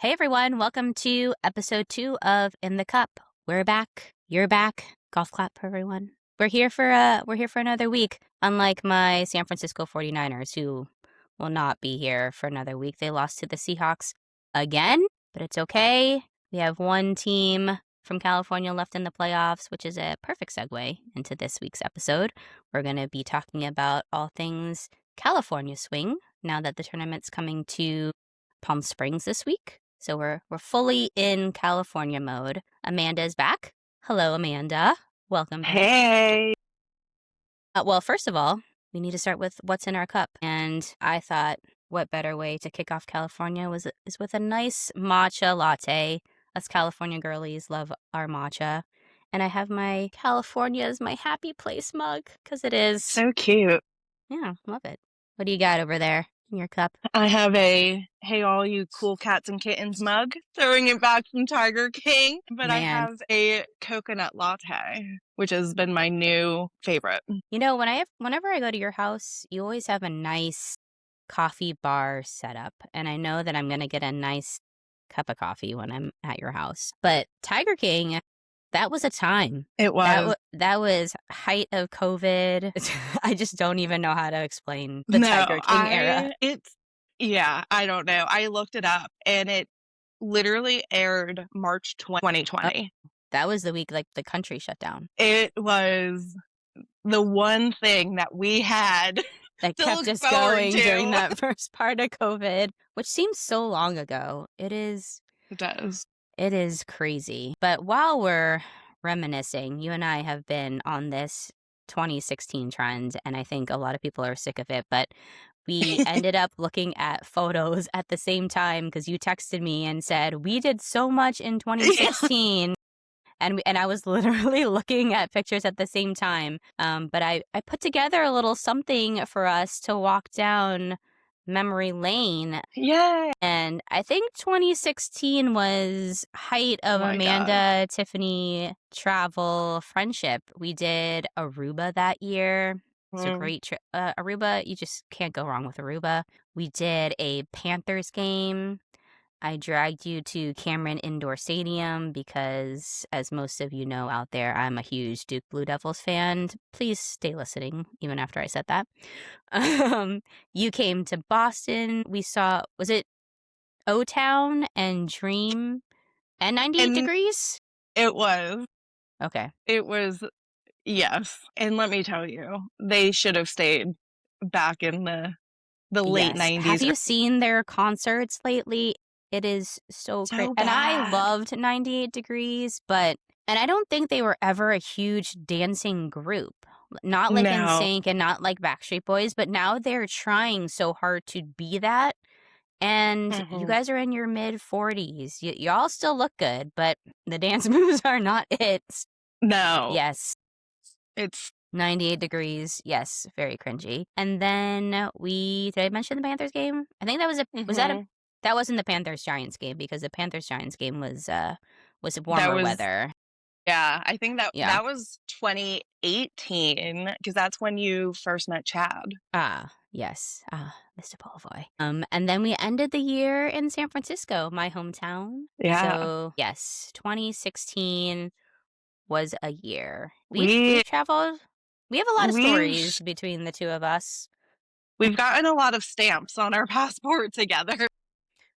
Hey everyone, welcome to episode 2 of In the Cup. We're back. You're back. Golf clap for everyone. We're here for another week. Unlike my San Francisco 49ers, who will not be here for another week. They lost to the Seahawks again, but it's okay. We have one team from California left in the playoffs, which is a perfect segue into this week's episode. We're going to be talking about all things California swing now that the tournament's coming to Palm Springs this week. So we're fully in California mode. Amanda is back. Hello, Amanda. Welcome back. Hey. Well, first of all, we need to start with what's in our cup. And I thought, what better way to kick off California is with a nice matcha latte. Us California girlies love our matcha. And I have my California is my happy place mug, because it is. So cute. Yeah, love it. What do you got over there in your cup? I have a Hey All You Cool Cats and Kittens mug, throwing it back from Tiger King. But I Man. have a coconut latte, which has been my new favorite. You know, whenever I go to your house, you always have a nice coffee bar set up. And I know that I'm going to get a nice cup of coffee when I'm at your house. But Tiger King, that was a time. It was. That was height of COVID. I just don't even know how to explain the Tiger King era. I don't know. I looked it up and it literally aired March 2020. Oh, that was the week like the country shut down. It was the one thing that we had that kept us going during that first part of COVID, which seems so long ago. It is. It does. It is crazy. But while we're reminiscing, you and I have been on this 2016 trend, and I think a lot of people are sick of it, but we ended up looking at photos at the same time because you texted me and said, we did so much in 2016. And I was literally looking at pictures at the same time. But I put together a little something for us to walk down memory lane. Yay! And I think 2016 was height of Amanda, Tiffany travel friendship. We did Aruba that year. It's a great trip. Aruba, you just can't go wrong with Aruba. We did a Panthers game. I dragged you to Cameron Indoor Stadium because, as most of you know out there, I'm a huge Duke Blue Devils fan. Please stay listening even after I said that. You came to Boston. We saw, was it O-Town and Dream and 98 Degrees? It was. Okay. It was, yes. And let me tell you, they should have stayed back in the late 90s. Have you seen their concerts lately? It is so great. And I loved 98 Degrees, and I don't think they were ever a huge dancing group. Not like NSYNC and not like Backstreet Boys, but now they're trying so hard to be that. And you guys are in your mid-40s. Y'all still look good, but the dance moves are not it. No. Yes. It's 98 Degrees. Yes, very cringy. And then did I mention the Panthers game? I think that was that wasn't the Panthers-Giants game because the Panthers-Giants game was warmer weather. Yeah, I think that was 2018 because that's when you first met Chad. Yes. Mr. Ballboy. And then we ended the year in San Francisco, my hometown. Yeah. So, yes, 2016 was a year. We've traveled. We have a lot of stories between the two of us. We've gotten a lot of stamps on our passport together.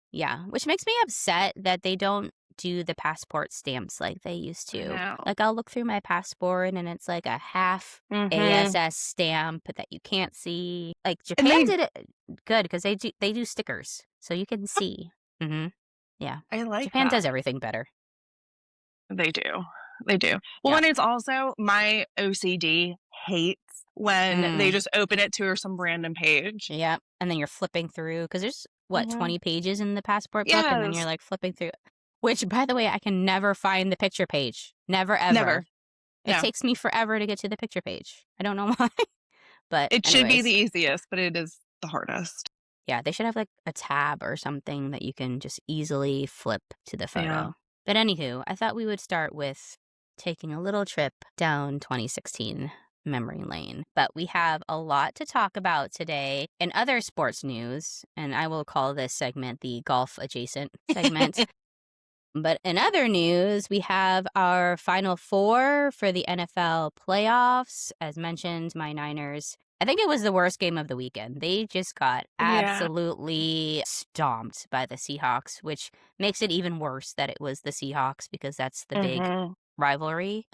Yeah, which makes me upset that they don't do the passport stamps like they used to. Like, I'll look through my passport and it's like a half ASS stamp that you can't see. Like, Japan did it good because they do stickers, so you can see. Yeah, I like Japan does everything better. They do. Well, and it's also my OCD hates when they just open it to some random page. Yeah, and then you're flipping through because there's 20 pages in the passport book, and then you're like flipping through. Which, by the way, I can never find the picture page. Never, ever. Never. It takes me forever to get to the picture page. I don't know why. But it should be the easiest, but it is the hardest. Yeah, they should have like a tab or something that you can just easily flip to the photo. Yeah. But anywho, I thought we would start with taking a little trip down 2016 memory lane. But we have a lot to talk about today in other sports news, and I will call this segment the golf adjacent segment. But in other news, we have our Final Four for the NFL playoffs. As mentioned, my Niners, I think it was the worst game of the weekend. They just got Yeah. absolutely stomped by the Seahawks, which makes it even worse that it was the Seahawks because that's the big Mhm. rivalry.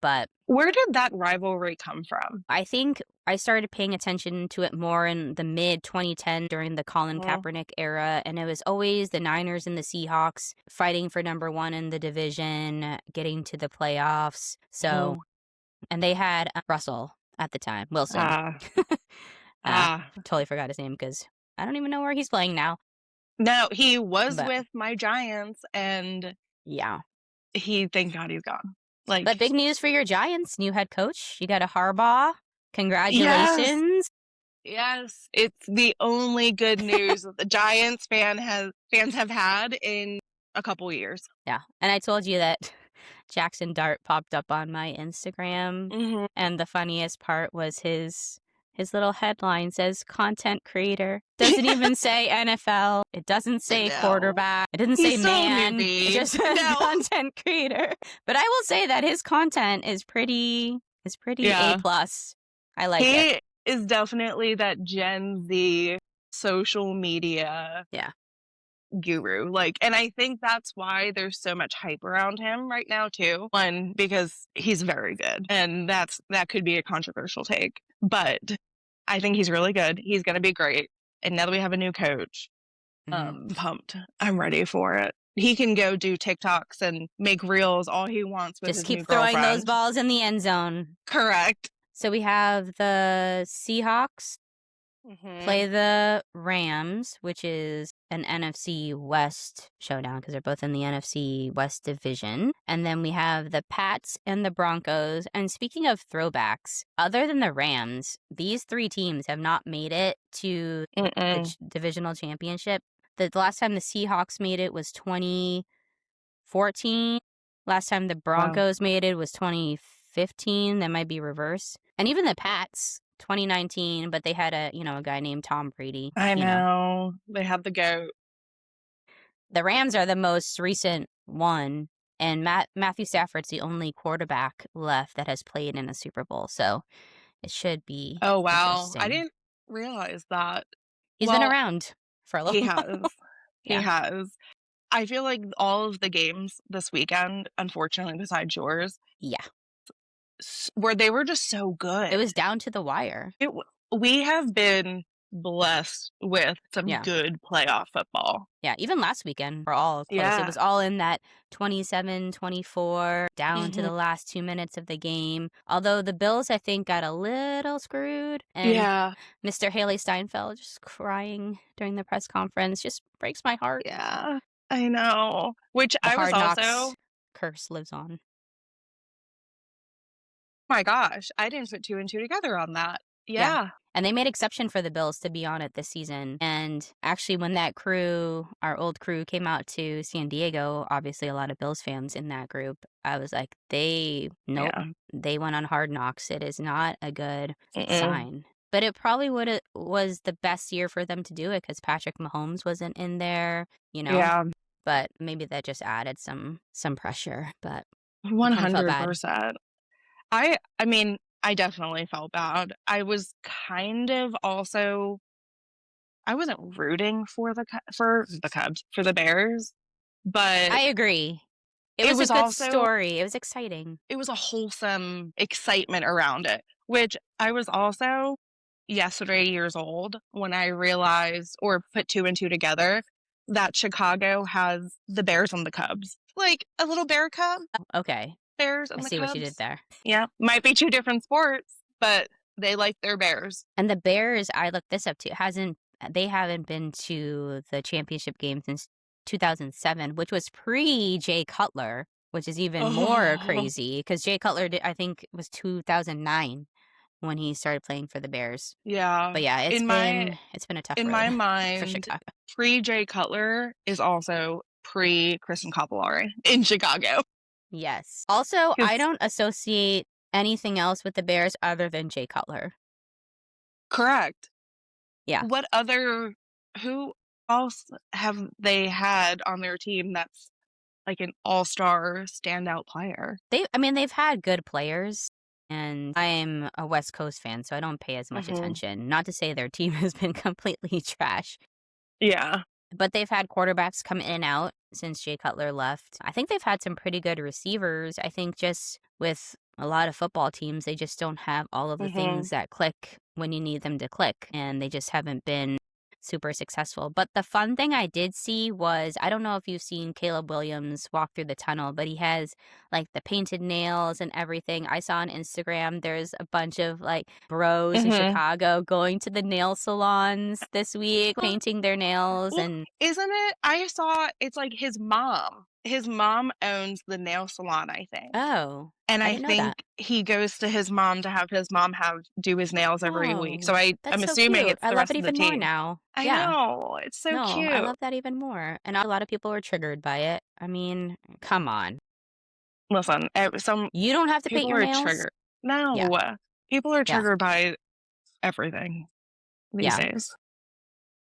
But Where did that rivalry come from? I think I started paying attention to it more in the mid 2010 during the Colin Mhm. Kaepernick era, and it was always the Niners and the Seahawks fighting for number one in the division, getting to the playoffs. So, Mhm. and they had Russell at the time, Wilson. Ah. Ah. Totally forgot his name because I don't even know where he's playing now. No, he was But with my Giants, and yeah. thank God he's gone. But big news for your Giants, new head coach. You got a Harbaugh. Yes. Congratulations. Yes, it's the only good news that the Giants fans have had in a couple years. Yeah. And I told you that Jackson Dart popped up on my Instagram, Mhm. and the funniest part was his little headline says content creator. Doesn't even say NFL. It doesn't say No. quarterback. It doesn't say He's so man. It newbie. just says No. content creator. But I will say that his content is pretty A Yeah. plus. I like it. He is definitely that Gen Z social media Yeah. guru. And I think that's why there's so much hype around him right now too. One, because he's very good. And that could be a controversial take. But I think he's really good. He's gonna be great. And now that we have a new coach, I'm pumped. I'm ready for it. He can go do TikToks and make reels all he wants with Just his keep new throwing those girlfriend. balls in the end zone. Correct. So we have the Seahawks play the Rams, which is an NFC West showdown because they're both in the NFC West division. And then we have the Pats and the Broncos. And speaking of throwbacks, other than the Rams, these three teams have not made it to the divisional championship. The last time the Seahawks made it was 2014. Last time the Broncos made it was 2015. That might be reverse. And even the Pats, 2019, but they had a guy named Tom Brady. I know. They have the GOAT. The Rams are the most recent one, and Matthew Stafford's the only quarterback left that has played in a Super Bowl, so it should be Oh, wow. interesting. I didn't realize that. He's been around for a little He while. has. He has. I feel like all of the games this weekend, unfortunately, besides yours, where they were just so good. It was down to the wire. We have been blessed with some good playoff football. Yeah, even last weekend, we're all close. It was all in that 27-24, down to the last 2 minutes of the game. Although the Bills, I think, got a little screwed. And Mr. Haley Steinfeld just crying during the press conference just breaks my heart. Yeah, I know. Which The I was Hard Knocks also... curse lives on. My gosh, I didn't put two and two together on that. Yeah. And they made exception for the Bills to be on it this season. And actually, when that crew, our old crew, came out to San Diego, obviously a lot of Bills fans in that group, I was like, they went on Hard Knocks. It is not a good sign. But it probably was the best year for them to do it because Patrick Mahomes wasn't in there, Yeah. But maybe that just added some pressure. But 100%. I mean, I definitely felt bad. I was kind of also... I wasn't rooting for the Cubs, for the Bears, but... I agree. It was a good story. It was exciting. It was a wholesome excitement around it, which I was also yesterday years old when I realized, or put two and two together, that Chicago has the Bears and the Cubs. Like a little bear cub. Okay. Bears and I the see Cubs. what you did there. Yeah. Might be two different sports, but they like their Bears. And the Bears, I looked this up too, they haven't been to the championship game since 2007, which was pre-Jay Cutler, which is even more crazy because Jay Cutler, I think, was 2009 when he started playing for the Bears. Yeah. But yeah, it's been a tough road. In my mind, for Chicago. Pre-Jay Cutler is also pre-Kristen Capillari in Chicago. Yes. Also, I don't associate anything else with the Bears other than Jay Cutler. Correct. Yeah. What other who else have they had on their team that's like an all-star standout player? They've had good players, and I'm a West Coast fan, so I don't pay as much Mhm. attention. Not to say their team has been completely trash, Yeah. but they've had quarterbacks come in and out since Jay Cutler left. I think they've had some pretty good receivers. I think just with a lot of football teams, they just don't have all of the things Mhm. that click when you need them to click, and they just haven't been super successful. But the fun thing I did see was, I don't know if you've seen Caleb Williams walk through the tunnel, but he has like the painted nails and everything. I saw on Instagram there's a bunch of like bros in Mhm. Chicago going to the nail salons this week, painting their nails. Well, And isn't it? I saw it's like his mom. His mom owns the nail salon, I think. oh, And I I didn't know that. think he goes to his mom to have his mom do his nails every week. So Oh, I'm that's so assuming cute. it's I the love rest it of the even more team. now. I Yeah. know. It's so No, I cute. love that even more. And a lot of people are triggered by it. I mean, come on. Listen, some You don't have to paint people your are nails? triggered. Yeah. No. People are Yeah. triggered by everything these Yeah. days.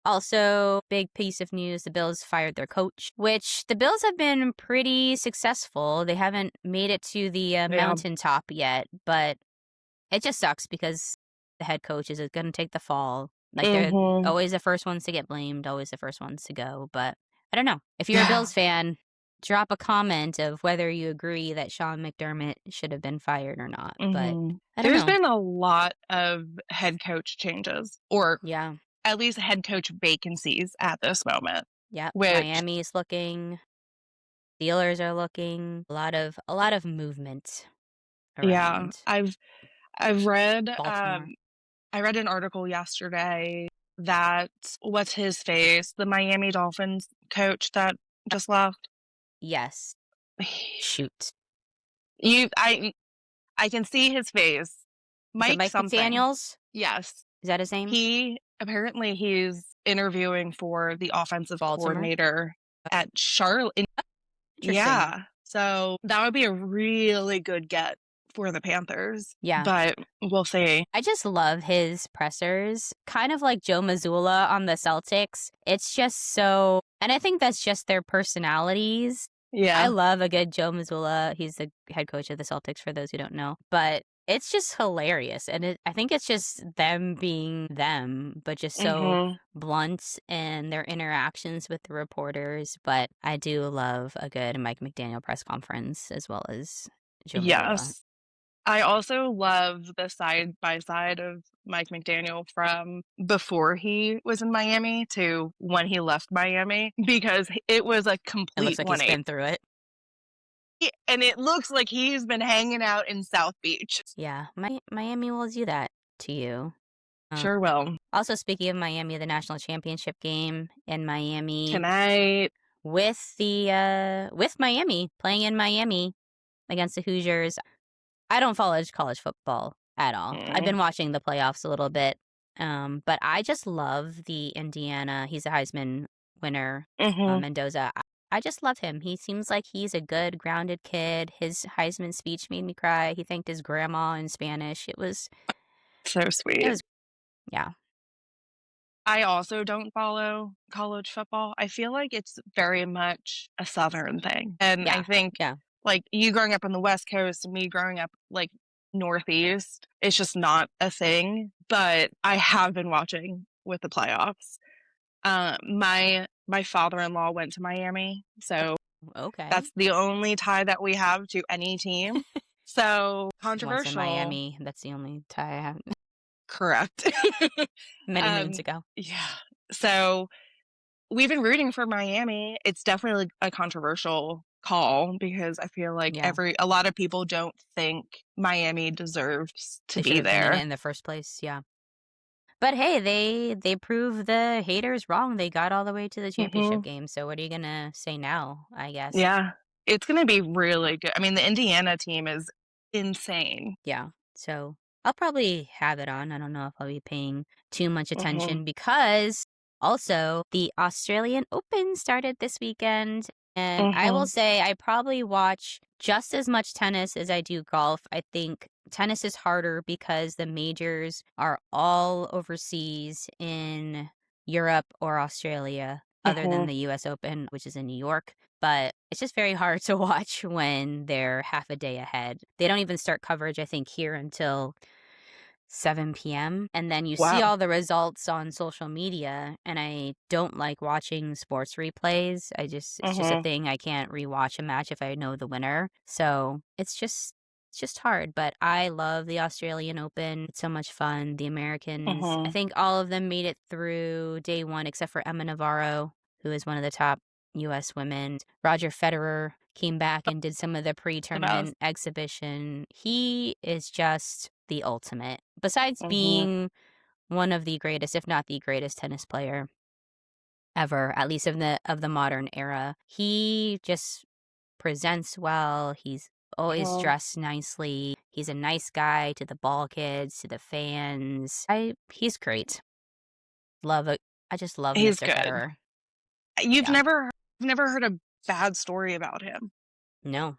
Also, big piece of news, the Bills fired their coach, which the Bills have been pretty successful. They haven't made it to the Yeah. mountaintop yet, but it just sucks because the head coach is going to take the fall. Like, they're Mhm. always the first ones to get blamed, always the first ones to go. But I don't know. If you're a Yeah. Bills fan, drop a comment of whether you agree that Sean McDermott should have been fired or not. But Mhm. I don't There's know. been a lot of head coach changes, or Yeah. at least head coach vacancies at this moment, Yeah. which, Miami's looking. Steelers are looking. A lot of movement yeah, around. I've read, Baltimore. I read an article yesterday that what's his face, the Miami Dolphins coach that just left. Yes. Shoot. You, I can see his face. Is it Mike Mike something. McDaniels? Yes. Is that his name? He's interviewing for the offensive Baltimore? coordinator at Charlotte. Interesting. Yeah. So that would be a really good get for the Panthers, Yeah. but we'll see. I just love his pressers. Kind of like Joe Mazzulla on the Celtics. It's just so, and I think that's just their personalities. I Yeah. love a good Joe Mazzulla. He's the head coach of the Celtics, for those who don't know. But it's just hilarious. And I think it's just them being them, but just so Mhm. blunt in their interactions with the reporters. But I do love a good Mike McDaniel press conference as well as Joe Mazzulla. Yes. I also love the side by side of Mike McDaniel from before he was in Miami to when he left Miami, because it was a It looks complete like he's 180. been through it. And it looks like he's been hanging out in South Beach. Yeah, Miami will do that to you. Um, Sure will. Also, speaking of Miami, the national championship game in Miami Tonight. with Miami playing in Miami against the Hoosiers. I don't follow college football at all. I've Mm. been watching the playoffs a little bit, but I just love the Indiana. He's a Heisman winner, Mhm. Mendoza. I just love him. He seems like he's a good, grounded kid. His Heisman speech made me cry. He thanked his grandma in Spanish. So It sweet. was, yeah, I also don't follow college football. I feel like it's very much a Southern thing. And I yeah, think, yeah, like, you growing up on the West Coast, me growing up, like, Northeast, it's just not a thing. But I have been watching with the playoffs. My father-in-law went to Miami, so okay. that's the only tie that we have to any team. So Once in controversial. Miami, that's the only tie I have. Correct. Many moons Um, ago. yeah. So we've been rooting for Miami. It's definitely a controversial call because I feel like Yeah, a lot of people don't think Miami deserves to they should be have been in it there. in the first place. Yeah. But hey, they proved the haters wrong. They got all the way to the championship Hmm. game. So what are you gonna say now, I guess? Yeah. It's going to be really good. I mean, the Indiana team is insane. Yeah. So I'll probably have it on. I don't know if I'll be paying too much Hmm. attention because also the Australian Open started this weekend. And I will Hmm. say I probably watch just as much tennis as I do golf. I think tennis is harder because the majors are all overseas in Europe or Australia, other than Mhm. the US Open, which is in New York. But it's just very hard to watch when they're half a day ahead. They don't even start coverage, I think, here until 7 p.m. And then you see Wow. all the results on social media. And I don't like watching sports replays. It's just a Mhm. thing. I can't rewatch a match if I know the winner. So it's just hard. But I love the Australian Open. It's so much fun. The Americans, I Mhm. think all of them made it through day one, except for Emma Navarro, who is one of the top US women. Roger Federer came back and did some of the The best. pre-tournament exhibition. He is just the ultimate. Besides Mhm. being one of the greatest, if not the greatest tennis player ever, at least of the modern era, he just presents well. He's always Mhm. dressed nicely. He's a nice guy to the ball kids, to the fans. I He's great. Love it. I just love He's Mr. good. Federer. You've Yeah. never heard a bad story about him. No.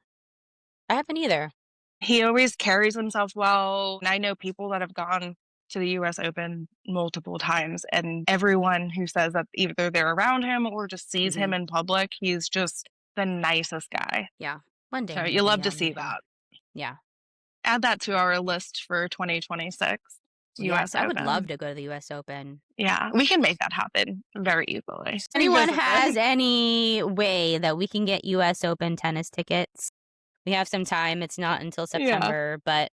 I haven't either. He always carries himself well, and I know people that have gone to the US Open multiple times, and everyone who says that either they're around him or just sees him Mhm. in public, he's just the nicest guy. Yeah. One day So you love to see maybe. that. Yeah. Add that to our list for 2026 US Yes, I would love Open. to go to the US Open. Yeah, we can make that happen very easily. Anyone Revisit has this. any way that we can get US Open tennis tickets? We have some time. It's not until Yeah. September, but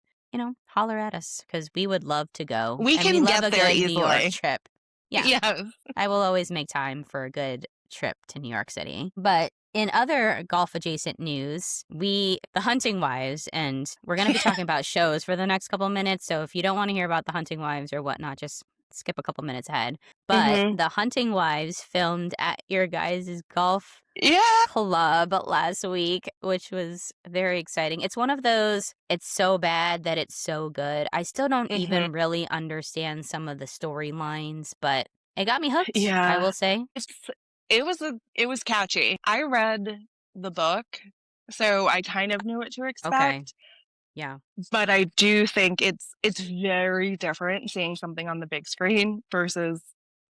holler at us because we would love to go. We And we can love get a there good New York easily. trip. Yeah, Yes. I will always make time for a good trip to New York City. But in other golf adjacent news, the Hunting Wives, and we're going to be talking about shows for the next couple minutes. So if you don't want to hear about the Hunting Wives or whatnot, just skip a couple minutes ahead. But Mhm. the Hunting Wives filmed at your guys' golf Yeah. club last week, which was very exciting. It's one of those, it's so bad that it's so good. I still don't Mhm. even really understand some of the storylines, but it got me hooked, I Yeah. will say. It's it was catchy. I read the book, so I kind of knew what to Okay. expect, Yeah. but I do think it's very different seeing something on the big screen versus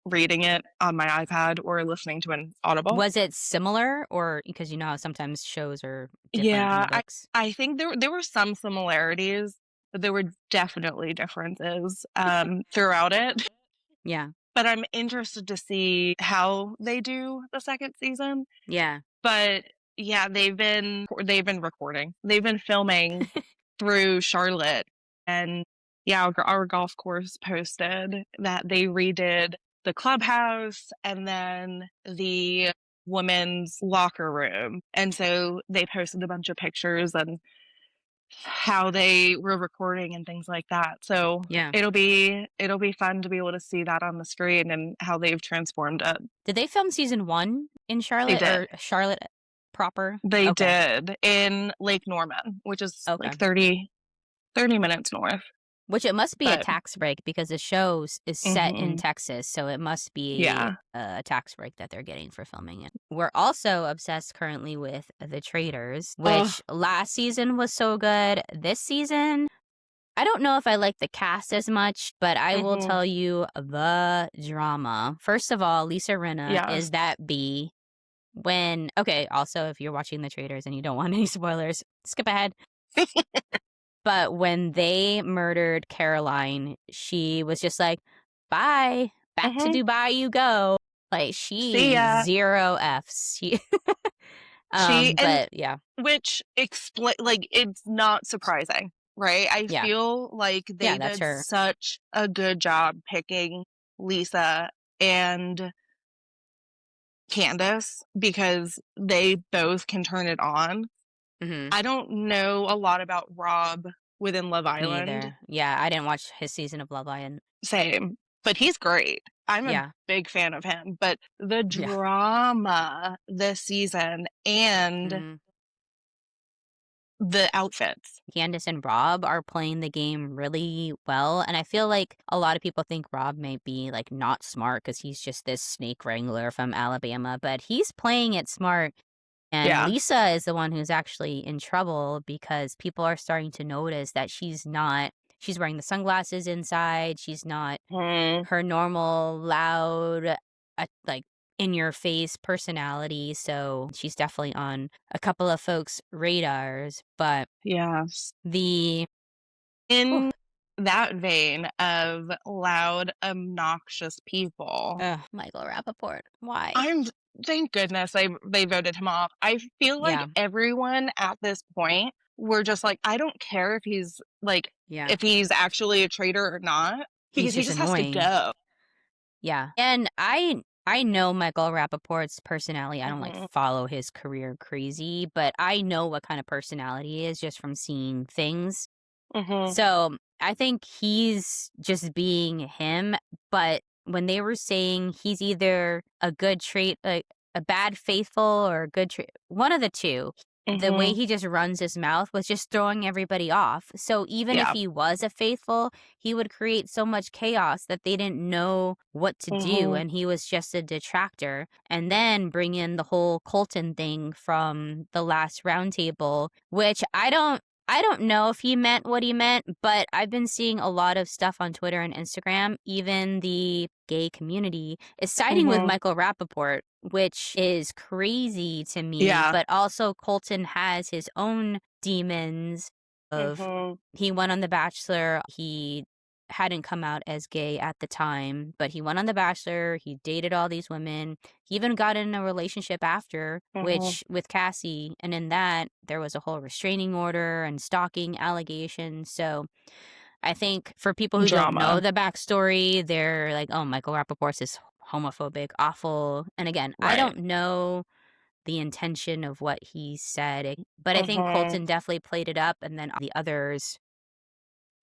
reading it on my iPad or listening to an Audible. Was it similar, or because you know how sometimes shows are different than Yeah, the books? I think there were some similarities, but there were definitely differences, throughout it. Yeah. But I'm interested to see how they do the 2nd season. Yeah. But yeah, they've been recording. They've been filming through Charlotte, and yeah, our golf course posted that they redid the clubhouse and then the women's locker room. And so they posted a bunch of pictures and how they were recording and things like that. So Yeah. it'll be fun to be able to see that on the screen and how they've transformed it. Did they film season 1 in They Charlotte, did. or Charlotte proper? They Okay. did in Lake Norman, which is Okay. like 30 minutes north. Which it must be a But tax break because the show is set in mhm, Texas, so it must be yeah. a tax break that they're getting for filming it. We're also obsessed currently with The Traitors, Oh, which last season was so good. This season, I don't know if I like the cast as much, but I will mhm, tell you the drama. First of all, Lisa Rinna yes. is that bee. Okay, also, if you're watching The Traitors and you don't want any spoilers, skip ahead. But when they murdered Caroline, she was just like, "Bye, back to Mhm. Dubai you go." Like See she ya. zero Fs. She and But yeah, which explain like it's not surprising, right? I yeah, feel like yeah. they That's did her. such a good job picking Lisa and Candace because they both can turn it on. Hmm. I don't know a lot about Rob within Love Me Island. either. Yeah, I didn't watch his season of Love Island. Same, but he's great. I'm a Yeah, big fan of him, but the yeah. drama this season and Mm. the outfits. Candace and Rob are playing the game really well, and I feel like a lot of people think Rob may be like not smart because he's just this snake wrangler from Alabama, but he's playing it smart. And Yeah. Lisa is the one who's actually in trouble because people are starting to notice that she's wearing the sunglasses inside. She's not Mhm. her normal, loud, like in your face personality. So she's definitely on a couple of folks' radars. But Yes. the, oh, In that vein of loud, obnoxious people, Michael Rappaport. Why? I'm thank goodness they voted him off. I feel like Yeah. everyone at this point were just like, I don't care if he's like Yeah. if he's actually a traitor or not, He's because he just just has to annoying. go. Yeah. And I know Michael Rappaport's personality. I don't like Mhm. follow his career crazy, but I know what kind of personality he is just from seeing things. Mhm. So I think he's just being him. But when they were saying he's either a good trait, like a bad faithful or a good trait, one of the two, the way Mhm. he just runs his mouth was just throwing everybody off. So even if Yeah. he was a faithful, he would create so much chaos that they didn't know what to do. Mhm. And he was just a detractor. And then bring in the whole Colton thing from the last roundtable, which I don't know if he meant what he meant, but I've been seeing a lot of stuff on Twitter and Instagram. Even the gay community is siding with Mhm. Michael Rappaport, which is crazy to me. Yeah. But also, Colton has his own demons of Mhm. he went on The Bachelor. He hadn't come out as gay at the time, but he went on The Bachelor. He dated all these women. He even got in a relationship after, Mhm. which with Cassie, and in that there was a whole restraining order and stalking allegations. So I think for people who don't know Drama. the backstory, they're like, "Oh, Michael Rappaport's is homophobic, awful." And again, I Right. don't know the intention of what he said, but I think Mhm. Colton definitely played it up, and then the others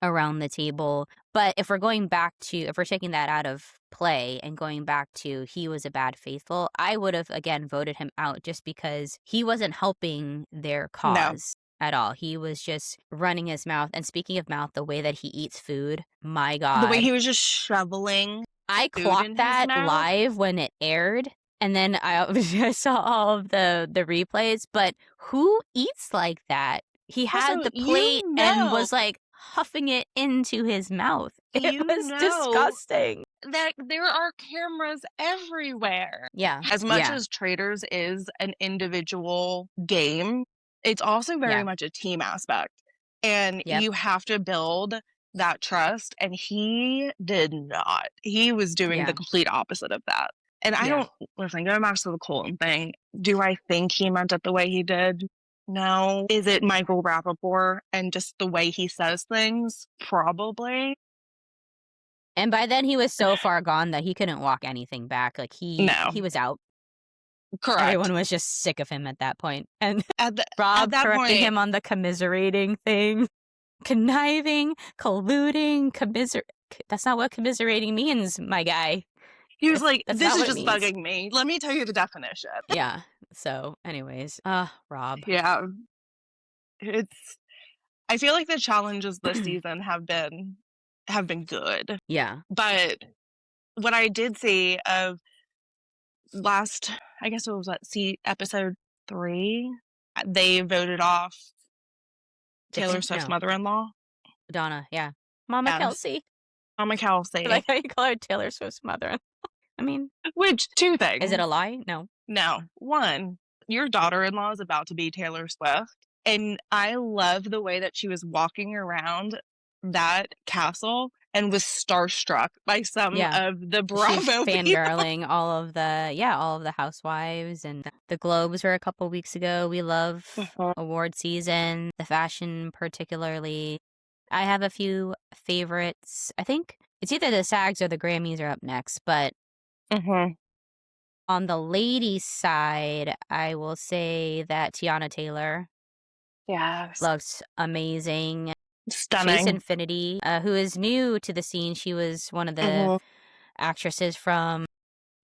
around the table. But if we're taking that out of play and going back to he was a bad faithful, I would have again voted him out just because he wasn't helping their No. cause at all. He was just running his mouth. And speaking of mouth, the way that he eats food, my The way God. he was just shoveling I food clocked in his that mouth. live when it aired, and then I obviously I saw all of the replays, but who eats like that? He had Also, the plate and was, like, huffing it into his mouth. It you was know disgusting. that there are cameras everywhere. Yeah. As much Yeah. as Traders is an individual game, it's also very Yeah. much a team aspect. And Yep. you have to build that trust. And he did not. He was doing the Yeah. complete opposite of that. And I Yeah. don't, listen, going back to the Colton thing, do I think he meant it the way he did? No. Is it Michael Rappaport and just the way he says things? Probably. And by then, he was so far gone that he couldn't walk anything back, like, he No. was out. Correct. Everyone was just sick of him at that point, and At Rob that correcting point, him on the commiserating thing. Conniving, colluding, that's not what commiserating means, my guy. he was That's like, that's "This not is what it just means. bugging me. Let me tell you the definition." Yeah. So, anyways, Rob. Yeah, it's I feel like the challenges this season have been good. Yeah. But what I did see of last I guess it was what, see episode 3, they voted off Taylor Dixon? Swift's No. mother-in-law. Donna, yeah. Mama Yes, Kelsey. Mama I Kelsey. like how you call her Taylor Swift's mother. I mean, Which 2 is it things. a lie? No. No. 1, your daughter-in-law is about to be Taylor Swift, and I love the way that she was walking around that castle and was starstruck by some Yeah. of the She's Bravo people. fangirling all of the housewives, and the Globes were a couple weeks ago. We love Mhm, award season, the fashion particularly. I have a few favorites. I think it's either the SAGs or the Grammys are up next, but mhm. on the ladies' side, I will say that Tiana Taylor Yes. looks amazing. Chase Stunning. Infinity, who is new to the scene. She was one of the Mhm, actresses from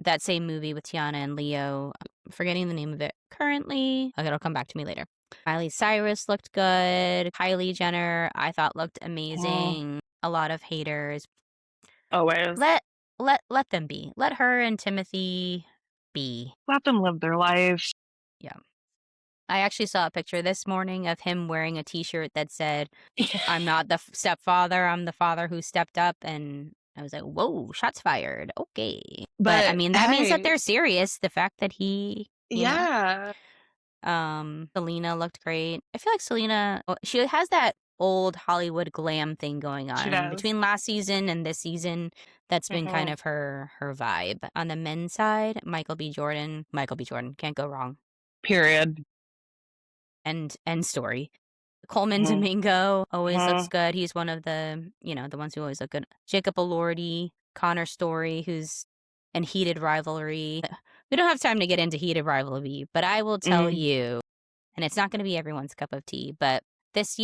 that same movie with Tiana and Leo. I'm forgetting the name of it currently. Okay, it'll come back to me later. Miley Cyrus looked good. Kylie Jenner, I thought looked mhm. amazing. A lot of haters. Always. Let them be. Let her and Timothy be. Let them live their life. Yeah. I actually saw a picture this morning of him wearing a T-shirt that said, "I'm not the stepfather, I'm the father who stepped up," and I was like, "Whoa, shots fired. Okay." But I But mean, that means that hey, they're serious. The fact that yeah, Selena looked great. I feel like Selena, she has that old Hollywood glam thing going she on does. between last season and this season. That's been kind Hmm. of her vibe. On the men's side, Michael B. Jordan, can't go wrong. Period. And story. Coleman Hmm. Domingo always Hmm. looks good. He's one of the ones who always look good. Jacob Elordi, Connor Story, who's in heated rivalry. We don't have time to get into heated rivalry, but I will tell Mm. you, and it's not going to be everyone's cup of tea, but last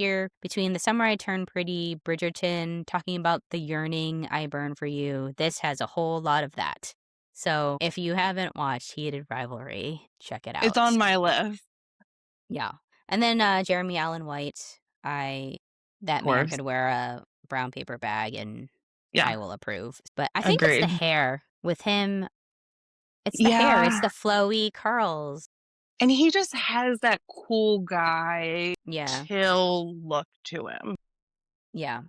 year, between The Summer I Turned Pretty, Bridgerton, talking about the yearning I burn for you, this has a whole lot of that. So if you haven't watched Heated Rivalry, check it It's out. on my list, Yeah. And then Jeremy Allen White, of that man course. could wear a brown paper bag and Yeah, I will approve. But I think it's the agreed. hair with him. It's the hair. It's Yeah, the flowy curls. and he just has that cool guy, Yeah. chill look to him. Yeah.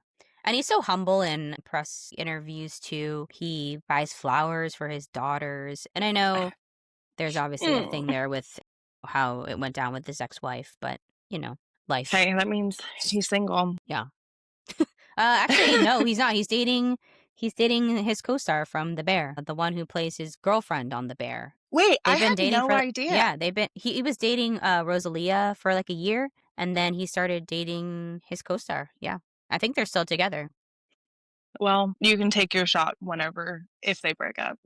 And he's so humble in press interviews too. He buys flowers for his daughters. And I know there's obviously a Mm. thing there with how it went down with his ex-wife, but life. Hey, that means he's single. Yeah. Actually, no, he's not. He's dating his co-star from The Bear, the one who plays his girlfriend on The Bear. Wait, I They've been had dating no for idea. yeah, he was dating Rosalia for like a year and then he started dating his co-star. Yeah. I think they're still together. Well, you can take your shot whenever if they break up.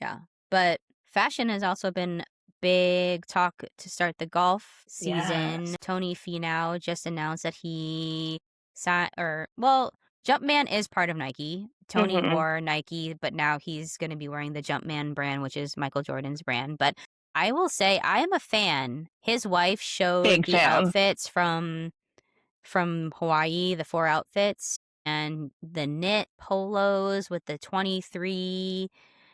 Yeah. But fashion has also been big talk to start the golf season. Yes. Tony Finau just announced that he Jumpman is part of Nike. Tony Mhm. wore Nike, but now he's going to be wearing the Jumpman brand, which is Michael Jordan's brand. But I will say I am a fan. His wife showed Big the fan. outfits from Hawaii, the 4 outfits, and the knit polos with the 23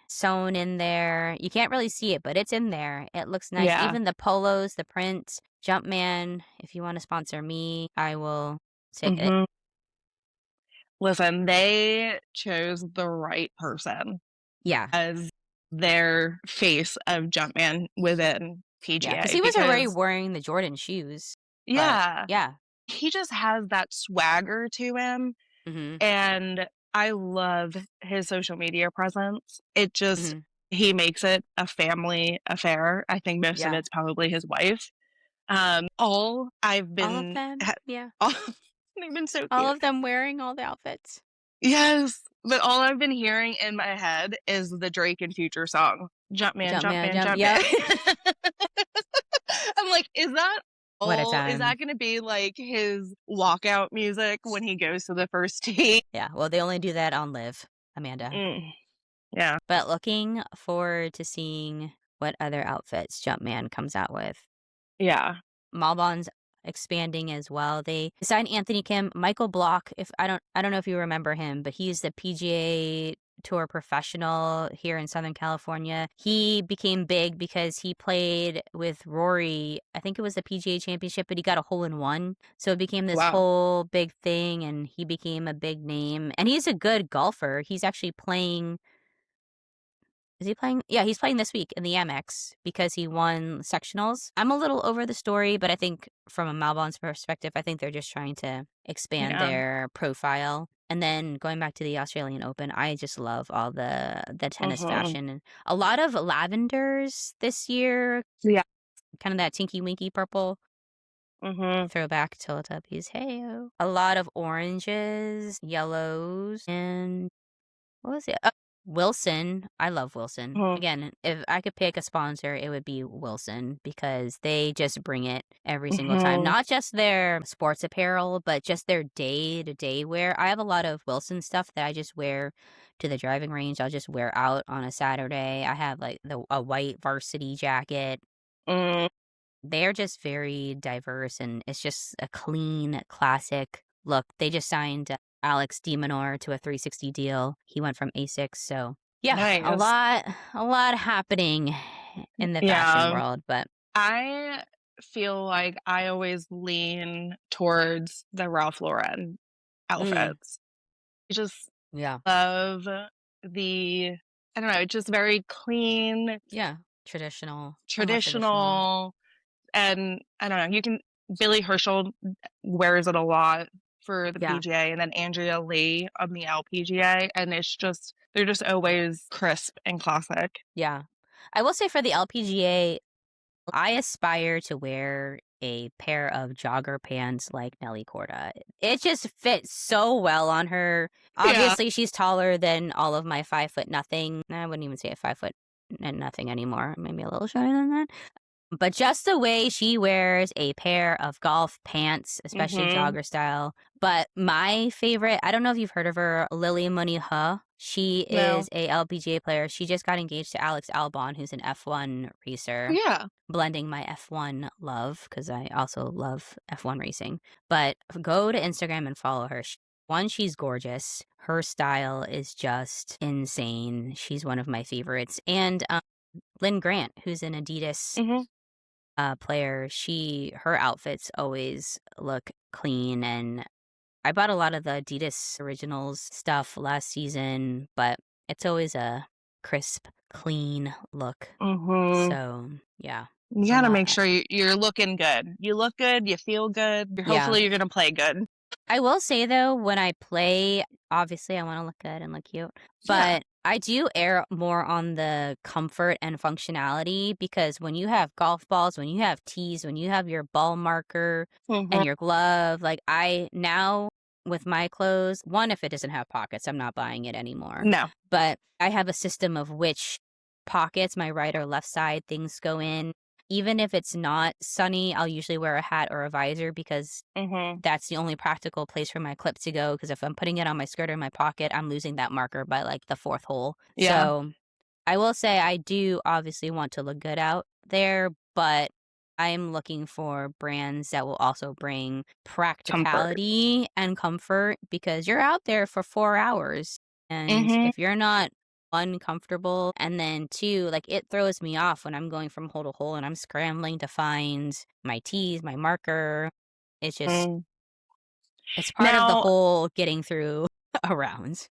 sewn in there. You can't really see it, but it's in there. It looks nice. Yeah. Even the polos, the prints, Jumpman, if you want to sponsor me, I will say it. Mhm. Listen, they chose the right person Yeah. as their face of Jumpman within Yeah. Because PGA he was already because wearing the Jordan shoes. But yeah, yeah. he just has that swagger to him, Mm-hmm. and I love his social media presence. It just Mm-hmm. he makes it a family affair. I think most of Yeah. it's probably his wife. All I've All of been them. ha Yeah. all they've been so All cute. of them wearing all the outfits. Yes, but all I've been hearing in my head is the Drake and Future song, "Jumpman, Jumpman, Jumpman, jump. Yep. Jumpman." I'm like, What a is that time. gonna be, like, his walkout music when he goes to the first tee? Yeah. Well, they only do that on Live, Amanda. Mm, yeah, But looking forward to seeing what other outfits Jumpman comes out with. yeah. Malbon's expanding as well. They signed Anthony Kim, Michael Block. If I don't know if you remember him, but he's the PGA Tour professional here in Southern California. He became big because he played with Rory. I think it was the PGA Championship, but he got a hole in one. So it became this Wow. whole big thing, and he became a big name. And he's a good golfer. He's actually playing. Is he playing? Yeah, he's playing this week in the Amex because he won sectionals. I'm a little over the story, but I think from a Malbon's perspective, I think they're just trying to expand Yeah. their profile. And then going back to the Australian Open, I just love all the tennis Mhm. fashion and a lot of lavenders this year, Yeah. kind of that tinky winky purple Mhm. throwback Teletubbies. Hey, a lot of oranges, yellows, and what was it? Oh, Wilson. I love Wilson. Mhm. Again, if I could pick a sponsor, it would be Wilson because they just bring it every single time. Mhm. Not just their sports apparel, but just their day-to-day wear. I have a lot of Wilson stuff that I just wear to the driving range. I'll just wear out on a Saturday. I have like a white varsity jacket. Mm. They're just very diverse and it's just a clean, classic look. They just signed Alex DeMinor to a 360 deal. He went from Asics, so yeah, Nice. a lot happening in the fashion Yeah. world, but I feel like I always lean towards the Ralph Lauren Mm, outfits. I just yeah. love the I don't know, just very clean, Yeah. Traditional. Somewhat traditional. traditional, and I don't know, you can Billy Herschel wears it a lot for the Yeah. PGA, and then Andrea Lee on the LPGA, and it's just they're just always crisp and classic. Yeah. I will say for the LPGA, I aspire to wear a pair of jogger pants like Nelly Corda. It just fits so well on her. Yeah. Obviously, she's taller than all of my 5 foot nothing. I wouldn't even say a 5 foot and nothing anymore. Maybe a little shorter than that. But just the way she wears a pair of golf pants, especially Mhm. jogger style. But my favorite, I don't know if you've heard of her, Lily Money Huh. She No. is a LPGA player. She just got engaged to Alex Albon, who's an F1 racer, Yeah. blending my F1 love because I also love F1 racing. But go to Instagram and follow her. One, she's gorgeous. Her style is just insane. She's one of my favorites. And Lynn Grant, who's an Adidas Mhm. player, her outfits always look clean, and I bought a lot of the Adidas Originals stuff last season, but it's always a crisp, clean look. Mhm. So, yeah. You I'm gotta a make sure you're looking good. You look good, you feel good, yeah. hopefully you're gonna play good. I will say though, when I play, obviously I want to look good and look cute, Yeah. but I do err more on the comfort and functionality because when you have golf balls, when you have tees, when you have your ball marker Mhm. and your glove, like I now with my clothes, one, if it doesn't have pockets, I'm not buying it anymore. No. But I have a system of which pockets, my right or left side, things go in. Even if it's not sunny, I'll usually wear a hat or a visor because Mhm. that's the only practical place for my clip to go, because if I'm putting it on my skirt or my pocket, I'm losing that marker by, like, the 4th hole. Yeah. So, I will say I do obviously want to look good out there, but I am looking for brands that will also bring Comfort. practicality and comfort because you're out there for 4 hours, and Mhm. if you're not, 1, comfortable, and then 2, like, it throws me off when I'm going from hole to hole and I'm scrambling to find my tees, my marker. It's just Mm. it's part of the Now whole getting through a round.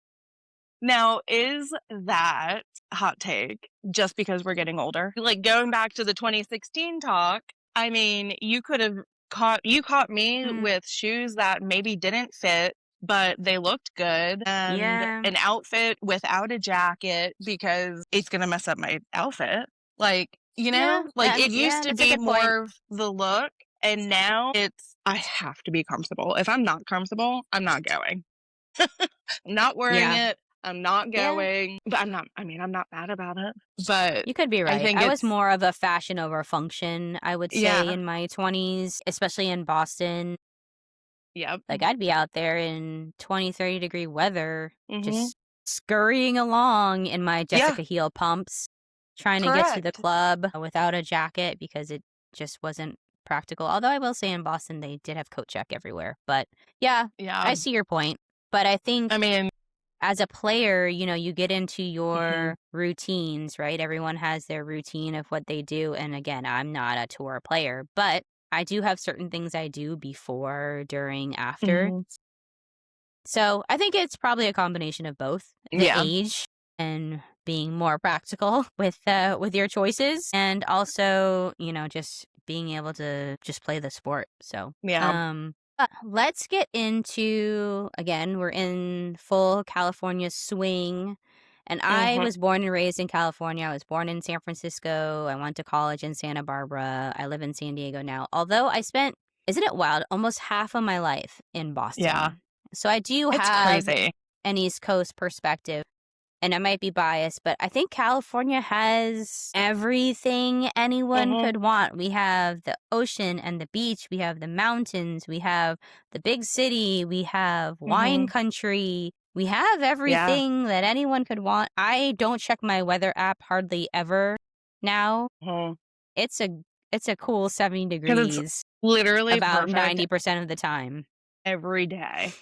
now is that hot take just because we're getting older? Like, going back to the 2016 talk, I mean, you caught me Mm, with shoes that maybe didn't fit, but they looked good, and yeah. an outfit without a jacket because it's gonna mess up my outfit. Like, Yeah, like, it used yeah, to that's a be good point. more of the look, and now it's, I have to be comfortable. If I'm not comfortable, I'm not going. I'm not wearing Yeah, it. I'm not yeah, going, but I'm not mad about it. But you could be I right. think I was it's more of a fashion over function, I would say, yeah. in my 20s, especially in Boston. Yep. Like, I'd be out there in 20, 30-degree weather, Mhm. just scurrying along in my Yeah, Jessica Heel pumps, trying to get to the correct. club without a jacket because it just wasn't practical. Although I will say in Boston, they did have coat check everywhere. But yeah, Yeah. I see your point. But I I think mean, as a player, you get into mhm. your routines, right? Everyone has their routine of what they do. And again, I'm not a tour player, but I do have certain things I do before, during, after. Mhm. So I think it's probably a combination of both the Yeah. age and being more practical with your choices, and also just being able to just play the sport. So Yeah. let's get into, again, we're in full California swing. And I Mhm. was born and raised in California. I was born in San Francisco. I went to college in Santa Barbara. I live in San Diego now. Although I spent, isn't it wild, almost half of my life in Yeah. Boston. So I do It's have crazy. an East Coast perspective, and I might be biased, but I think California has everything anyone Mhm. could want. We have the ocean and the beach, we have the mountains, we have the big city, we have wine Mhm. country. We have Yeah. everything that anyone could want. I don't check my weather app hardly ever now. Mhm. It's a it's a cool 70 'Cause it's degrees literally about perfect 90% of the time. every day.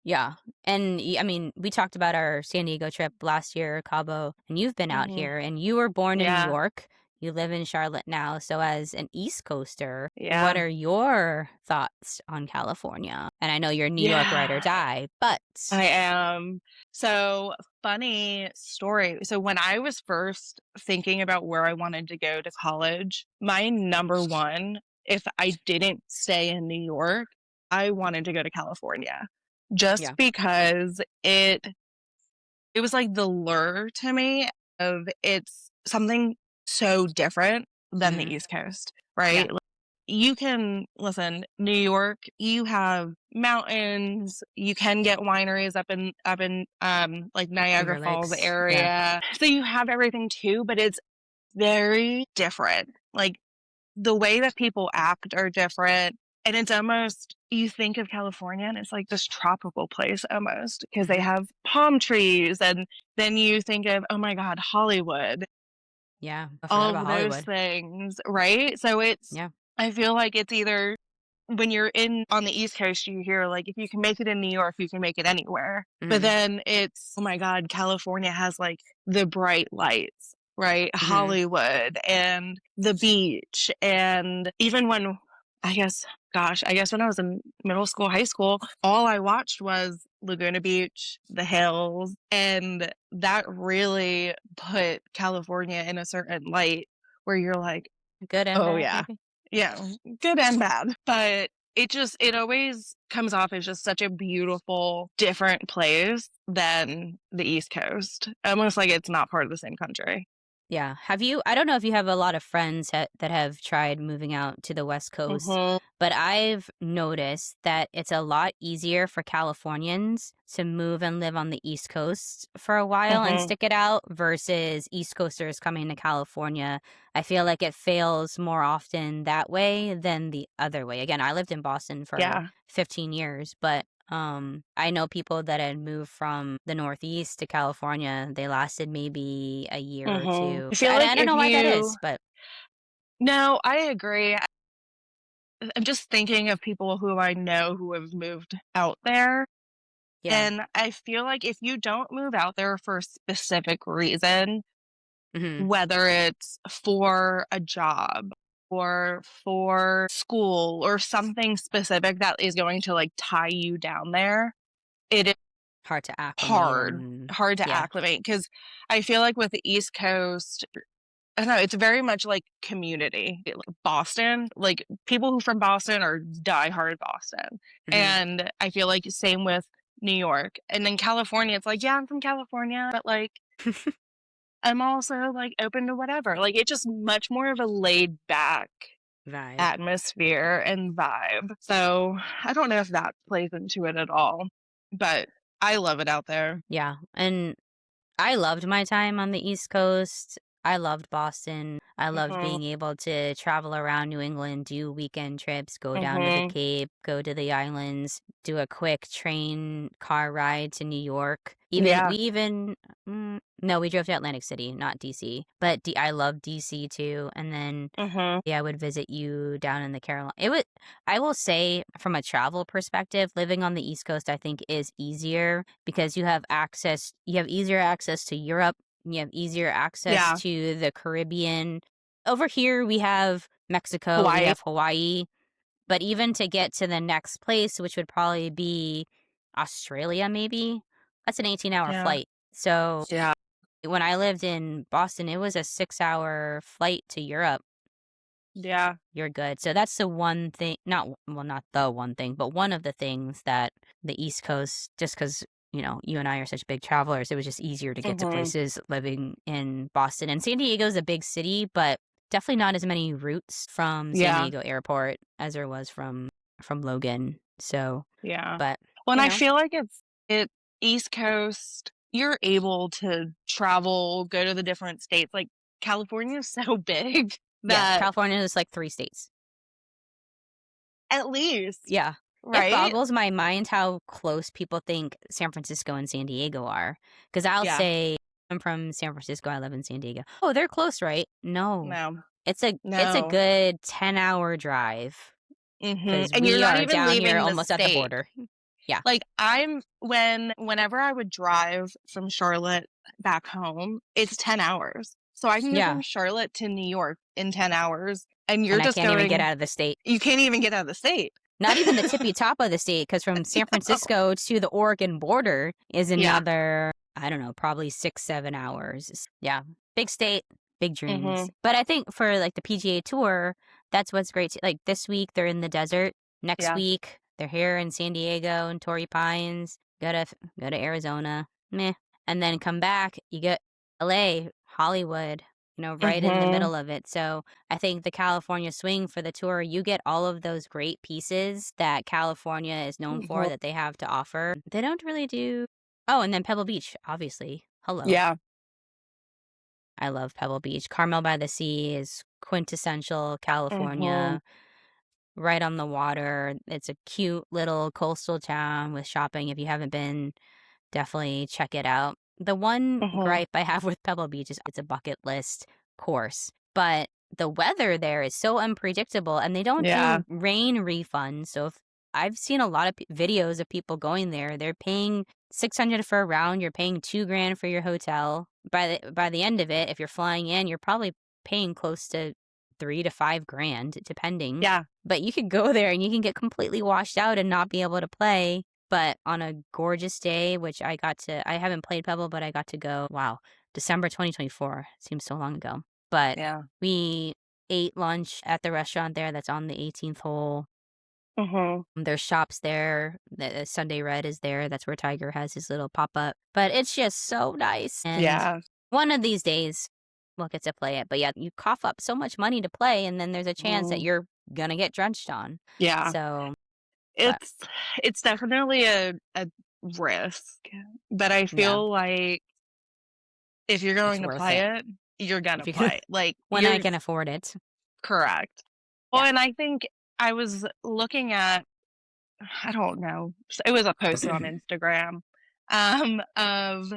Yeah. And I mean, we talked about our San Diego trip last year, Cabo, and you've been out Mhm. here and you were born in New Yeah. York. you live in Charlotte now. So, as an East Coaster, what Yeah. are your thoughts on California? And I know you're New York ride or Yeah. die, but I am. So, funny story. So, when I was first thinking about where I wanted to go to college, my number one, if I didn't stay in New York, I wanted to go to California just yeah. because it was like the lure to me of it's something so different than the Hmm. East Coast, Yeah. right? Like, you can listen, New York, you have mountains, you can get wineries up in like Niagara Finger Falls Lakes. Yeah. area. So you have everything too, but it's very different. Like the way that people act are different. And it's almost, you think of California and it's like this tropical place almost because they Hmm. have palm trees. And then you think of, oh my God, Hollywood, Yeah. I forgot all about of those Hollywood. things, right? So Yeah. I feel like it's either when you're on the East Coast, you hear like, if you can make it in New York, you can make it anywhere. But Hmm. then it's, oh my God, California has like the bright lights, right? Hmm. Hollywood and the beach. And even when, I guess, gosh, I guess when I was in middle school, high school, all I watched was Laguna Beach, the hills. And that really put California in a certain light where you're like, Good and oh, bad, yeah. maybe. Yeah, good and bad. But it always comes off as just such a beautiful, different place than the East Coast. Almost like it's not part of the same country. Yeah. I don't know if you have a lot of friends that have tried moving out to the West Coast, Mhm. but I've noticed that it's a lot easier for Californians to move and live on the East Coast for a while and Mhm. stick it out versus East Coasters coming to California. I feel like it fails more often that way than the other way. Again, I lived in Boston for Yeah. 15 years, but I know people that had moved from the Northeast to California. They lasted maybe a year or Mhm. two. I So feel like I don't if know why that you is, but No, I agree. I'm just thinking of people who I know who have moved out there, yeah. and I feel like if you don't move out there for a specific reason, Mhm. whether it's for a job or for school or something specific that is going to like tie you down there, it is Hard to acclimate hard, and hard to yeah. acclimate because I feel like with the East Coast, I don't know, it's very much like community. Boston, like people who from Boston are diehard Boston. Mhm. And I feel like same with New York. And then California, it's like, yeah, I'm from California, but like I'm also like open to whatever. Like it's just much more of a laid back Vibe. atmosphere and vibe. So I don't know if that plays into it at all, but I love it out there. Yeah. And I loved my time on the East Coast. I loved Boston. I loved Mhm. being able to travel around New England, do weekend trips, go down to the Mhm. Cape, go to the islands, do a quick train car ride to New York. Even Yeah. we even no, we drove to Atlantic City, not DC. But I love DC too. And then Mhm. yeah, I would visit you down in the Carolina. It would I will say from a travel perspective, living on the East Coast I think is easier because you have easier access to Europe, you have easier access Yeah. to the Caribbean. Over here we have Mexico, we Hawaii. have Hawaii, but even to get to the next place, which would probably be Australia maybe, that's an 18-hour Yeah. flight. So Yeah. when I lived in Boston, it was a 6-hour flight to Europe. Yeah. You're good. So that's the one thing, not the one thing, but one of the things that the East Coast, just because, you and I are such big travelers, it was just easier to get to Mhm. places living in Boston. And San Diego's a big city, but definitely not as many routes from San Yeah. Diego Airport as there was from Logan. So, Yeah. but Well, and you I know, feel like it East Coast, you're able to travel, go to the different states. Like California is so big yeah, that California is like 3 states. at least, Yeah. It right? boggles my mind how close people think San Francisco and San Diego are. Because I'll Yeah. say, I'm from San Francisco, I live in San Diego. Oh, they're close, right? No. No. It's a No. good 10-hour drive Mhm. because And you're we not are even down here leaving the almost at the state. border. Yeah. Like whenever I would drive from Charlotte back home, it's 10 hours. So I can go Yeah, from Charlotte to New York in 10 hours, and you're and I just can't even get going out of the state. you can't even get out of the state. Not even the tippy top of the state, because from You San know? Francisco to the Oregon border is Yeah. another, I don't know, probably 6, 7 hours. Yeah, big state, big dreams. Mhm. But I think for, like, the PGA Tour, that's what's great t like, this week, they're in the desert. Next Yeah. week, they're here in San Diego and Torrey Pines. Go to Arizona, meh, and then come back, you get LA, Hollywood, right in the Mhm. middle of it. So I think the California swing for the tour, you get all of those great pieces that California is known for Mhm. that they have to offer. They don't really do. Oh, and then Pebble Beach, obviously. Hello. Yeah. I love Pebble Beach. Carmel by the Sea is quintessential Mhm. California, right on the water. It's a cute little coastal town with shopping. If you haven't been, definitely check it out. The one Mhm. gripe I have with Pebble Beach is it's a bucket list course, but the weather there is so unpredictable and they don't Yeah. do rain refunds. So if I've seen a lot of videos of people going there, they're paying 600 for a round, you're paying 2 grand for your hotel. By the end of it, if you're flying in, you're probably paying close to 3 to 5 grand depending. Yeah. But you could go there and you can get completely washed out and not be able to play, but on a gorgeous day, which I haven't played Pebble, but I got to go, wow, December 2024. Seems so long ago. But Yeah. we ate lunch at the restaurant there that's on the 18th hole. Mhm. There's shops there. The Sunday Red is there. That's where Tiger has his little pop up. But it's just so nice. And Yeah. one of these days, we'll get to play it. But yeah, you cough up so much money to play, and then there's a chance that Mhm. you're going to get drenched on. Yeah. So, but It's it's definitely a risk, but I yeah, feel like if you're it's going to worth play it. it, you're gonna If you could, play. Like, when I you're can afford it. correct. Well, Yeah. and I think I was looking at I don't know, it was a post on Instagram, of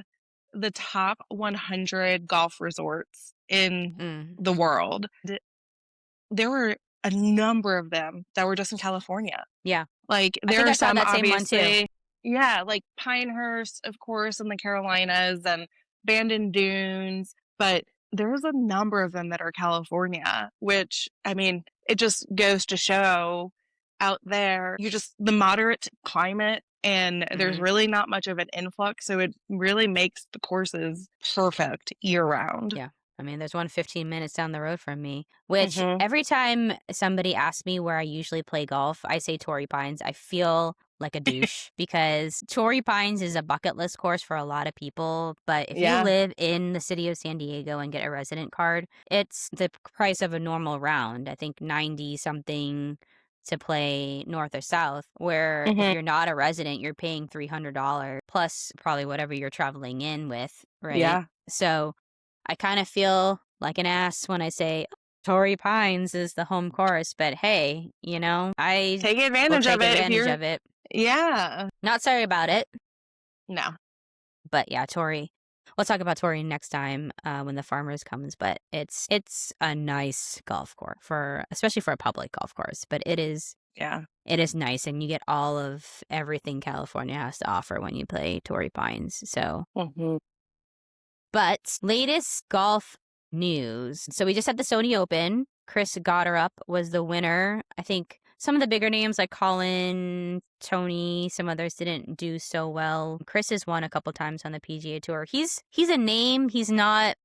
the top 100 golf resorts in Mm. the world. There were a number of them that were just in California. Yeah. Like, I there think are I saw some that same one too. obviously yeah, like Pinehurst, of course, in the Carolinas and Bandon Dunes, but there's a number of them that are California, which, I mean, it just goes to show out there, you just the moderate climate, and there's Mhm. really not much of an influx, so it really makes the courses perfect year-round. Yeah. I mean, there's one 15 minutes down the road from me, which Mhm. every time somebody asks me where I usually play golf, I say Torrey Pines. I feel like a douche because Torrey Pines is a bucket list course for a lot of people. But if you Yeah. live in the city of San Diego and get a resident card, it's the price of a normal round. I think 90 something to play north or south. Where if Mhm. you're not a resident, you're paying $300 plus probably whatever you're traveling in with, right? Yeah. So I kind of feel like an ass when I say Torrey Pines is the home course, but hey, I Take will advantage of take it if advantage you're of it. yeah. Not sorry about it, No. but yeah, Torrey. We'll talk about Torrey next time when the Farmers comes, but it's a nice golf course for especially for a public golf course, but Yeah. it is nice and you get all of everything California has to offer when you play Torrey Pines. So Mhm. but latest golf news. So we just had the Sony Open. Chris Gotterup was the winner. I think some of the bigger names like Colin, Tony, some others didn't do so well. Chris has won a couple times on the PGA Tour. He's a name. He's not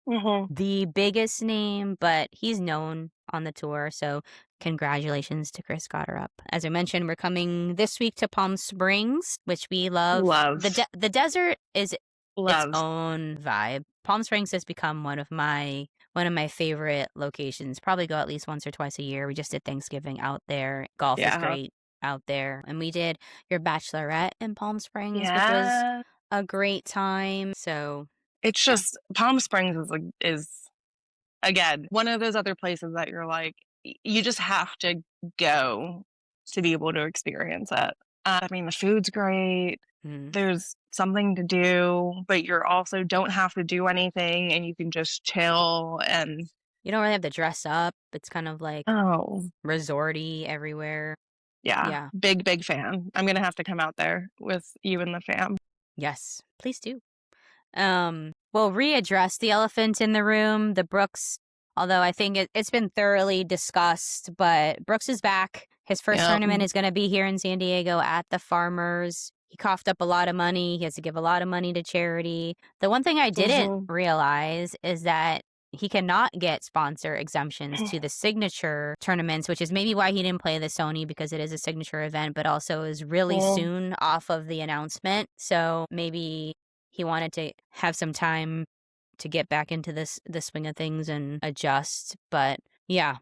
Mhm. the biggest name, but he's known on the tour. So congratulations to Chris Gotterup. As I mentioned, we're coming this week to Palm Springs, which we love. Love. The desert is its Love. own vibe. Palm Springs has become one of my favorite locations. Probably go at least once or twice a year. We just did Thanksgiving out there. Golf is Yeah. great out there. And we did your bachelorette in Palm Springs, which was Yeah. a great time. So, It's yeah. just Palm Springs is again one of those other places that you're like you just have to go to be able to experience it. I mean, the food's great. Mm. There's something to do, but you're also don't have to do anything, and you can just chill and You don't really have to dress up. It's kind of like oh resorty everywhere. yeah, Yeah. big fan. I'm gonna have to come out there with you and the fam. Yes. Please do. Um we'll readdress the elephant in the room, the Brooks. Although I think it's been thoroughly discussed, but Brooks is back. His first Yep. tournament is going to be here in San Diego at the Farmers. He coughed up a lot of money. He has to give a lot of money to charity. The one thing I didn't Mhm. realize is that he cannot get sponsor exemptions to the signature tournaments, which is maybe why he didn't play the Sony, because it is a signature event, but also is really Well, soon off of the announcement. So maybe he wanted to have some time to get back into the swing of things and adjust. But yeah.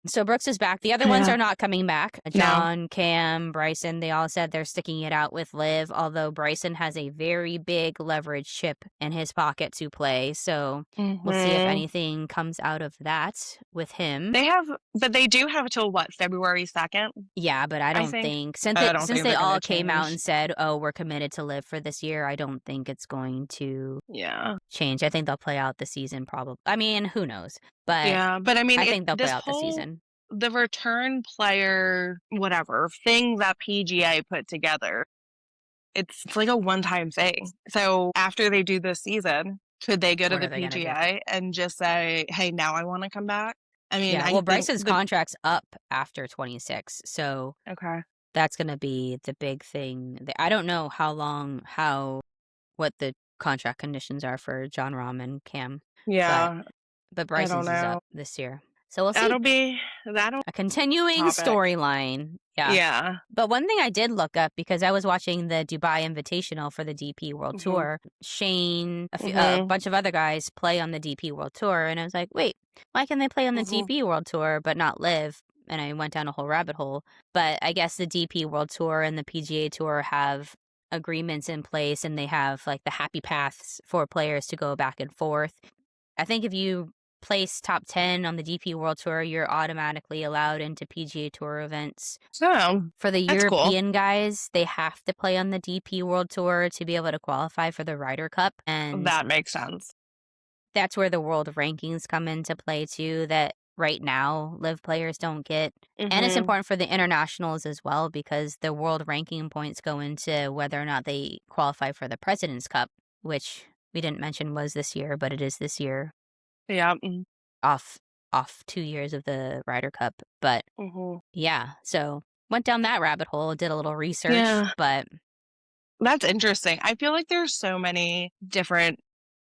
So Brooks is back. The other ones yeah. are not coming back. No. John, Cam, Bryson, they all said they're sticking it out with Liv, although Bryson has a very big leverage chip in his pocket to play. So we'll see if Mhm. anything comes out of that with him. But they do have till what, February 2nd, Yeah, but I I don't think? think I don't since think they they're all gonna came out change. and said, "Oh, we're committed to Live for this year," I don't think it's going to Yeah. change. I think they'll play out the season probably. I mean, who knows? But Yeah, but I mean, I think they'll play this out the whole season. the return player whatever thing that PGA put together, it's like a one-time thing. So after they do this season, could they go to What the are they gonna do? PGA and just say, "Hey, now I wanna come back"? I mean, Yeah, I well, think Bryson's the contract's up after 26, so okay. that's gonna be the big thing. I don't know what the contract conditions are for John Rahm and Cam, but Yeah, I don't Bryson's is know. up this year, so we'll see. That'll A continuing topic. storyline. Yeah. Yeah. But one thing I did look up because I was watching the Dubai Invitational for the DP World Mhm. Tour. Shane, a Mhm. bunch of other guys play on the DP World Tour, and I was like, wait, why can they play on the Mhm. DP World Tour but not live? And I went down a whole rabbit hole. But I guess the DP World Tour and the PGA Tour have agreements in place, and they have like the happy paths for players to go back and forth. I think if you place top 10 on the DP World Tour, you're automatically allowed into PGA Tour events. So, For the that's cool. European guys, they have to play on the DP World Tour to be able to qualify for the Ryder Cup. And That makes sense. that's where the world rankings come into play too, that right now live players don't get. And it's Mhm. important for the internationals as well, because the world ranking points go into whether or not they qualify for the President's Cup, which we didn't mention was this year, but it is this year, Yeah. off 2 years of the Ryder Cup. But Mhm. yeah, so went down that rabbit hole, did a little research, Yeah. but That's interesting. I feel like there's so many different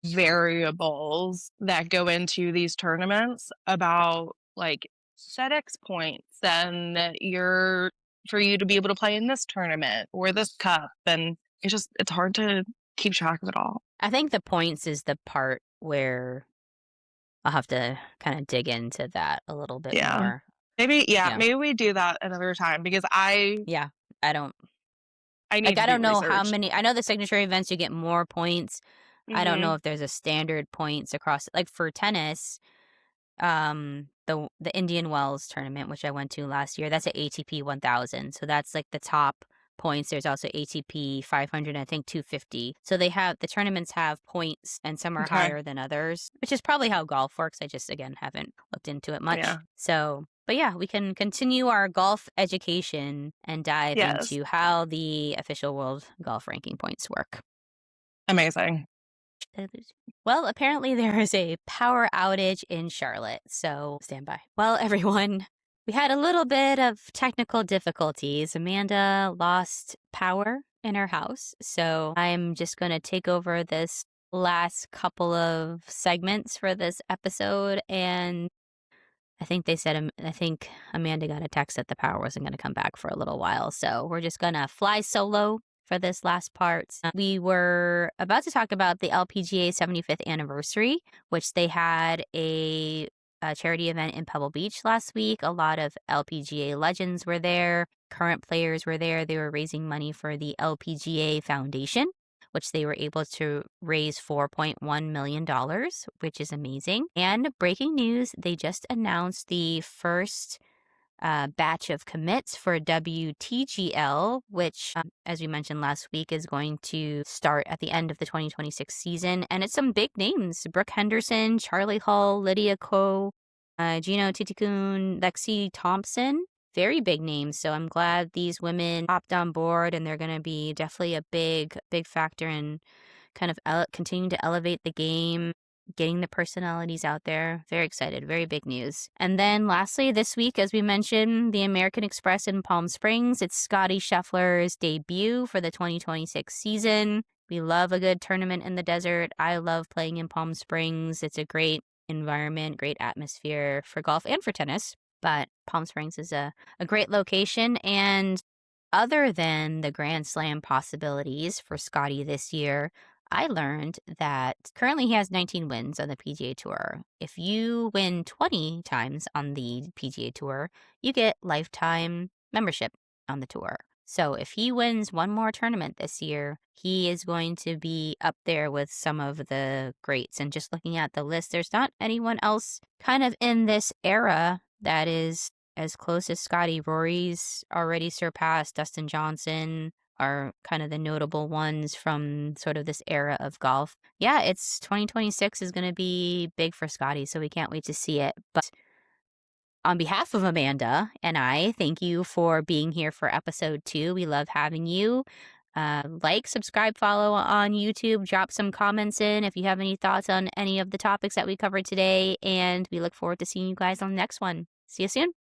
variables that go into these tournaments about like FedEx points and your for you to be able to play in this tournament or this cup, and it's hard to keep track of it all. I think the points is the part where I'll have to kind of dig into that a little bit Yeah. more. Yeah, Yeah. maybe we do that another time because Yeah. I don't I like need to I do don't know how research. many. I know the signature events you get more points. I don't know Mhm. if there's a standard points across, like for tennis. The Indian Wells tournament, which I went to last year, that's at ATP 1000. So that's like the top points. There's also ATP 500, I think 250. So the tournaments have points, and some are Okay. higher than others, which is probably how golf works. I just again haven't looked into it much. Yeah. So, but yeah, we can continue our golf education and dive Yes. into how the official world golf ranking points work. Amazing. Did I lose you? Well, apparently there is a power outage in Charlotte, so stand by. Well, everyone, we had a little bit of technical difficulties. Amanda lost power in her house, so I'm just going to take over this last couple of segments for this episode. And I think Amanda got a text that the power wasn't going to come back for a little while. So we're just going to fly solo for this last part. We were about to talk about the LPGA 75th anniversary, which they had a charity event in Pebble Beach last week. A lot of LPGA legends were there. Current players were there. They were raising money for the LPGA Foundation, which they were able to raise $4.1 million, which is amazing. And breaking news, they just announced the first batch of commits for WTGL, which, as we mentioned last week, is going to start at the end of the 2026 season. And it's some big names: Brooke Henderson, Charlie Hull, Lydia Ko, Gino Titikun, Lexi Thompson. Very big names. So I'm glad these women hopped on board, and they're going to be definitely a big factor in kind of continuing to elevate the game, getting the personalities out there. Very excited. Very big news. And then lastly, this week, as we mentioned, the American Express in Palm Springs. It's Scotty Scheffler's debut for the 2026 season. We love a good tournament in the desert. I love playing in Palm Springs. It's a great environment, great atmosphere for golf and for tennis. But Palm Springs is a great location. And other than the Grand Slam possibilities for Scotty this year, I learned that currently he has 19 wins on the PGA Tour. If you win 20 times on the PGA Tour, you get lifetime membership on the tour. So if he wins one more tournament this year, he is going to be up there with some of the greats. And just looking at the list, there's not anyone else kind of in this era that is as close as Scotty. Rory's already surpassed. Dustin Johnson are kind of the notable ones from sort of this era of golf. Yeah, it's 2026 is going to be big for Scotty, so we can't wait to see it. But on behalf of Amanda and I, thank you for being here for episode 2. We love having you. Like, subscribe, follow on YouTube, drop some comments in if you have any thoughts on any of the topics that we covered today, and we look forward to seeing you guys on the next one. See you soon.